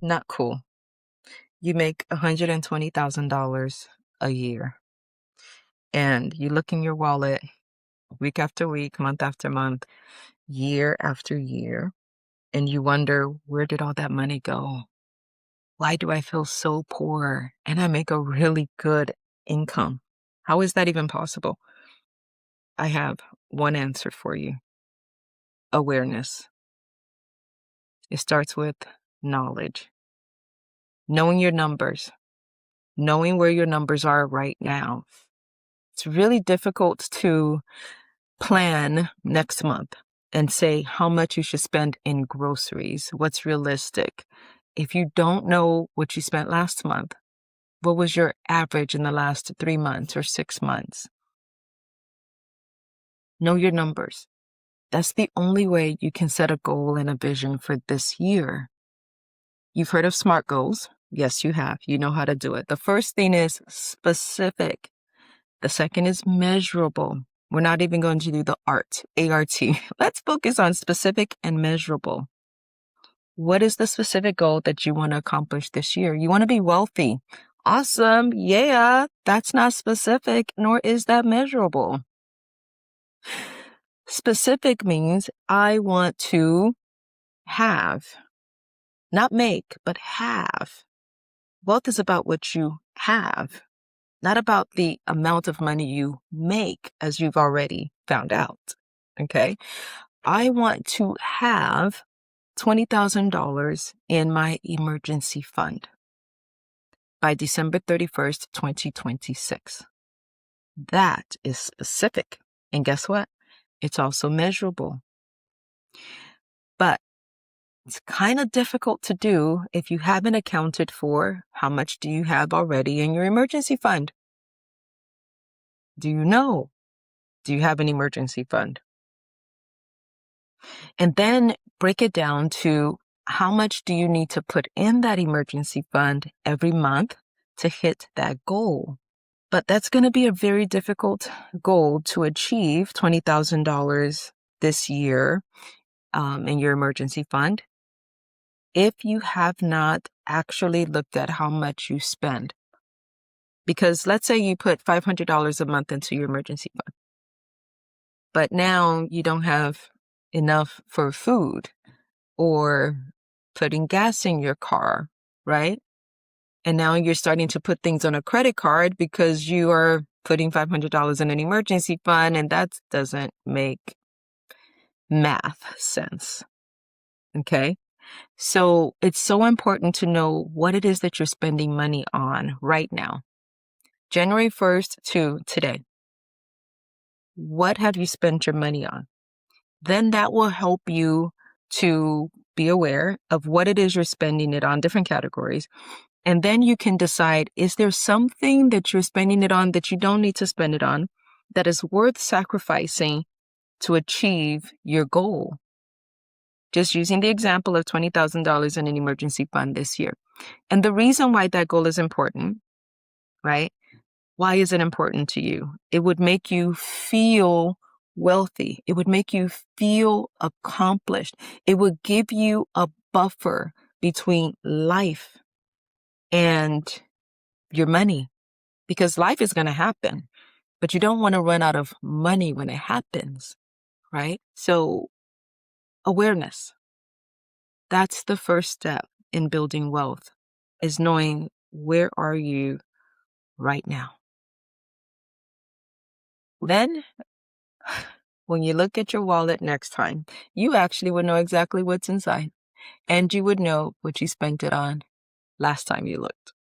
Not cool. You make $120,000 a year, and you look in your wallet week after week, month after month, year after year, and you wonder, where did all that money go? Why do I feel so poor and I make a really good income? How is that even possible? I have one answer for you. Awareness. It starts with knowledge. Knowing your numbers. Knowing where your numbers are right now. It's really difficult to plan next month and say how much you should spend in groceries. What's realistic? If you don't know what you spent last month, what was your average in the last 3 months or 6 months? Know your numbers. That's the only way you can set a goal and a vision for this year. You've heard of SMART goals. Yes, you have. You know how to do it. The first thing is specific. The second is measurable. We're not even going to do the ART, A-R-T. Let's focus on specific and measurable. What is the specific goal that you want to accomplish this year? You want to be wealthy. Awesome. Yeah, that's not specific, nor is that measurable. Specific means I want to have, not make, but have. Wealth is about what you have, not about the amount of money you make, as you've already found out. Okay? I want to have $20,000 in my emergency fund by December 31st, 2026. That is specific. And guess what? It's also measurable. But it's kind of difficult to do if you haven't accounted for how much do you have already in your emergency fund. Do you know? Do you have an emergency fund? And then break it down to how much do you need to put in that emergency fund every month to hit that goal. But that's going to be a very difficult goal to achieve, $20,000 this year in your emergency fund, if you have not actually looked at how much you spend. Because let's say you put $500 a month into your emergency fund, but now you don't have enough for food or putting gas in your car, right? And now you're starting to put things on a credit card because you are putting $500 in an emergency fund, and that doesn't make math sense. Okay? So it's so important to know what it is that you're spending money on right now. January 1st to today. What have you spent your money on? Then that will help you to be aware of what it is you're spending it on, different categories. And then you can decide, is there something that you're spending it on that you don't need to spend it on that is worth sacrificing to achieve your goal? Just using the example of $20,000 in an emergency fund this year. And the reason why that goal is important, right? Why is it important to you? It would make you feel wealthy. It would make you feel accomplished. It would give you a buffer between life and your money, because life is going to happen, but you don't want to run out of money when it happens, right? So awareness, that's the first step in building wealth, is knowing where are you right now. Then when you look at your wallet next time, you actually would know exactly what's inside, and you would know what you spent it on last time you looked.